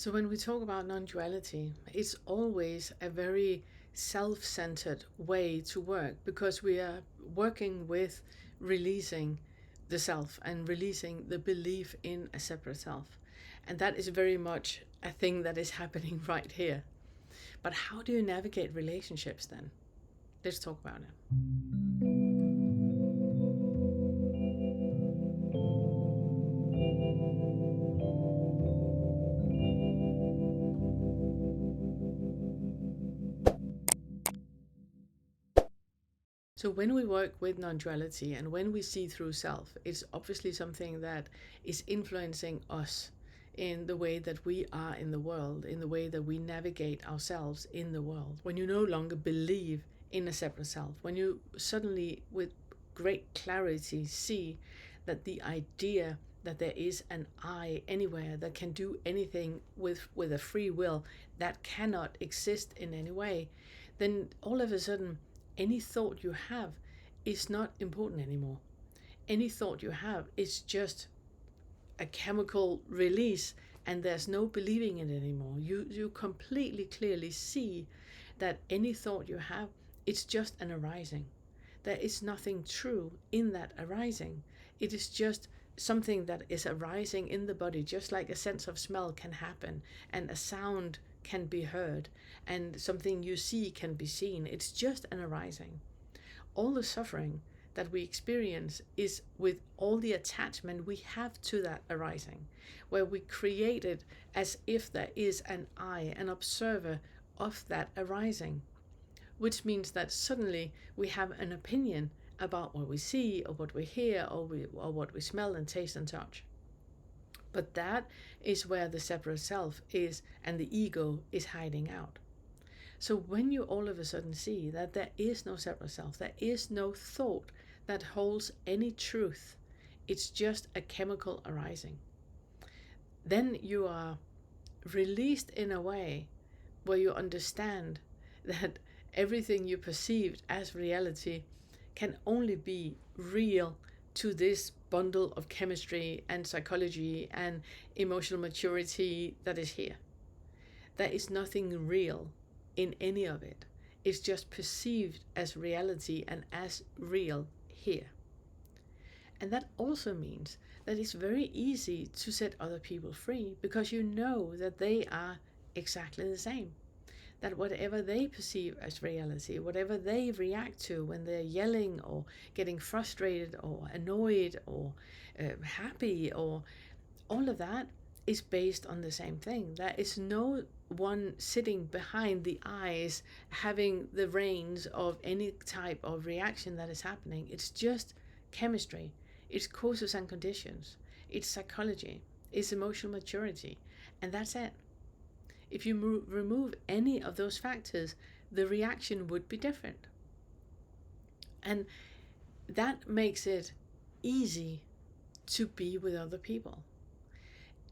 So when we talk about non-duality, it's always a very self-centered way to work, because we are working with releasing the self and releasing the belief in a separate self. And that is very much a thing that is happening right here. But how do you navigate relationships then? Let's talk about it. So when we work with non-duality and when we see through self, it's obviously something that is influencing us in the way that we are in the world, in the way that we navigate ourselves in the world. When you no longer believe in a separate self, when you suddenly with great clarity see that the idea that there is an I anywhere that can do anything with a free will that cannot exist in any way, then all of a sudden any thought you have is not important anymore. Any thought you have is just a chemical release, and there's no believing in it anymore. You completely clearly see that any thought you have, it's just an arising. There is nothing true in that arising. It is just something that is arising in the body, just like a sense of smell can happen and a sound can be heard and something you see can be seen. It's just an arising. All the suffering that we experience is with all the attachment we have to that arising, where we create it as if there is an I, an observer of that arising, which means that suddenly we have an opinion about what we see or what we hear or what we smell and taste and touch. But that is where the separate self is and the ego is hiding out. So when you all of a sudden see that there is no separate self, there is no thought that holds any truth, it's just a chemical arising, then you are released in a way where you understand that everything you perceived as reality can only be real to this bundle of chemistry and psychology and emotional maturity that is here. There is nothing real in any of it. It's just perceived as reality and as real here. And that also means that it's very easy to set other people free, because you know that they are exactly the same. That whatever they perceive as reality, whatever they react to when they're yelling or getting frustrated or annoyed or happy, or all of that is based on the same thing. There is no one sitting behind the eyes having the reins of any type of reaction that is happening. It's just chemistry. It's causes and conditions. It's psychology. It's emotional maturity. And that's it. If you remove any of those factors, the reaction would be different. And that makes it easy to be with other people.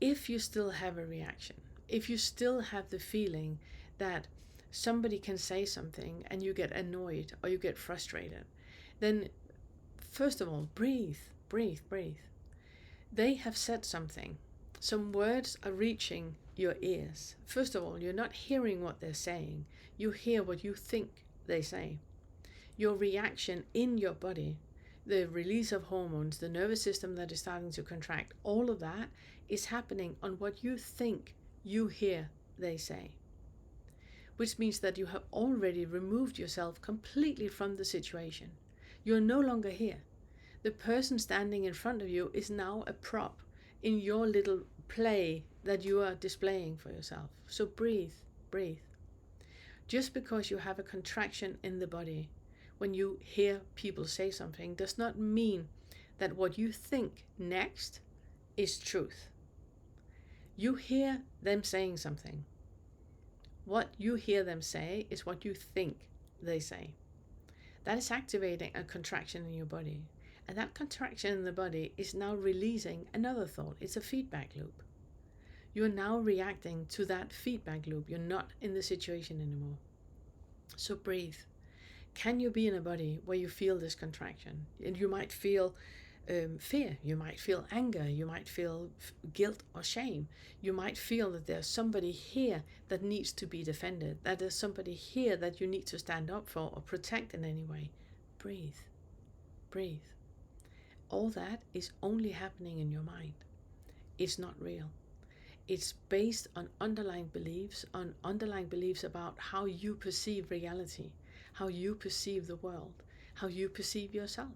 If you still have a reaction, if you still have the feeling that somebody can say something and you get annoyed or you get frustrated, then first of all, breathe. They have said something. Some words are reaching your ears. First of all, you're not hearing what they're saying. You hear what you think they say. Your reaction in your body, the release of hormones, the nervous system that is starting to contract, all of that is happening on what you think you hear they say. Which means that you have already removed yourself completely from the situation. You're no longer here. The person standing in front of you is now a prop in your little play that you are displaying for yourself. So breathe. Just because you have a contraction in the body when you hear people say something does not mean that what you think next is truth. You hear them saying something. What you hear them say is what you think they say. That is activating a contraction in your body. And that contraction in the body is now releasing another thought. It's a feedback loop. You are now reacting to that feedback loop. You're not in the situation anymore. So breathe. Can you be in a body where you feel this contraction? And you might feel fear, you might feel anger, you might feel guilt or shame. You might feel that there's somebody here that needs to be defended, that there's somebody here that you need to stand up for or protect in any way. Breathe, breathe. All that is only happening in your mind. It's not real. It's based on underlying beliefs about how you perceive reality, how you perceive the world, how you perceive yourself.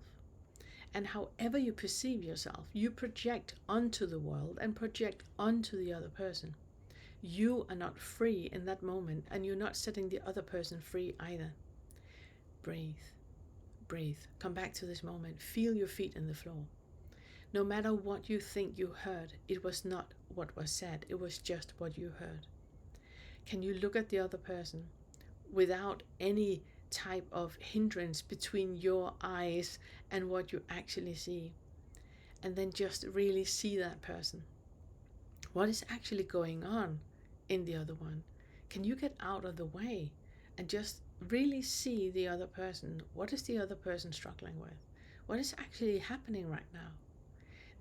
And however you perceive yourself, you project onto the world and project onto the other person. You are not free in that moment, and you're not setting the other person free either. Breathe, breathe. Come back to this moment. Feel your feet in the floor. No matter what you think you heard, it was not what was said. It was just what you heard. Can you look at the other person without any type of hindrance between your eyes and what you actually see? And then just really see that person. What is actually going on in the other one? Can you get out of the way and just really see the other person? What is the other person struggling with? What is actually happening right now?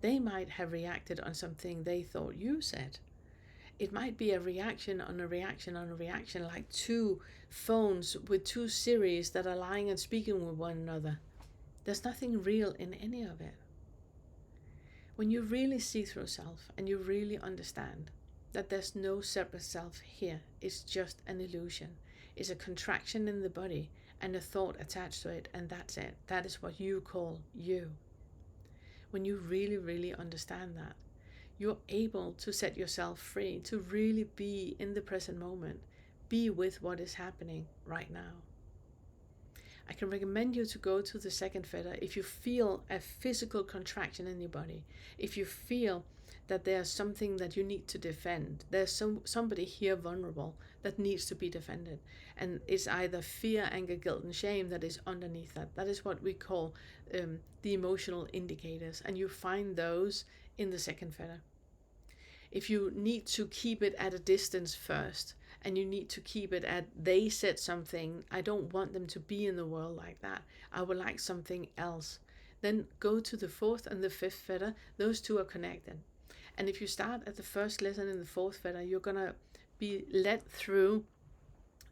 They might have reacted on something they thought you said. It might be a reaction on a reaction on a reaction, like two phones with two Siris that are lying and speaking with one another. There's nothing real in any of it. When you really see through self and you really understand that there's no separate self here, it's just an illusion. It's a contraction in the body and a thought attached to it, and that's it. That is what you call you. When you really, really understand that, you're able to set yourself free, to really be in the present moment, be with what is happening right now. I can recommend you to go to the second fetter if you feel a physical contraction in your body, if you feel that there's something that you need to defend, there's somebody here vulnerable that needs to be defended, and it's either fear, anger, guilt, and shame that is underneath that. That is what we call the emotional indicators, and you find those in the second fetter. If you need to keep it at a distance first, and you need to keep it at, they said something, I don't want them to be in the world like that, I would like something else, then go to the fourth and the fifth fetter. Those two are connected. And if you start at the first lesson in the fourth fetter, you're going to be led through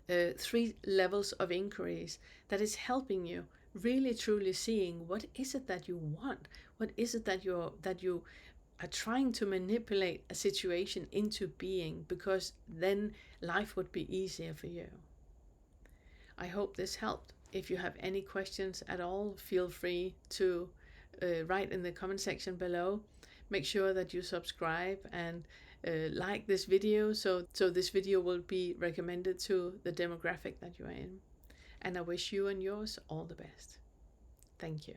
3 levels of inquiries that is helping you really truly seeing what is it that you want, what is it that you are trying to manipulate a situation into being, because then life would be easier for you. I hope this helped. If you have any questions at all, feel free to write in the comment section below. Make sure that you subscribe and like this video, so this video will be recommended to the demographic that you are in. And I wish you and yours all the best. Thank you.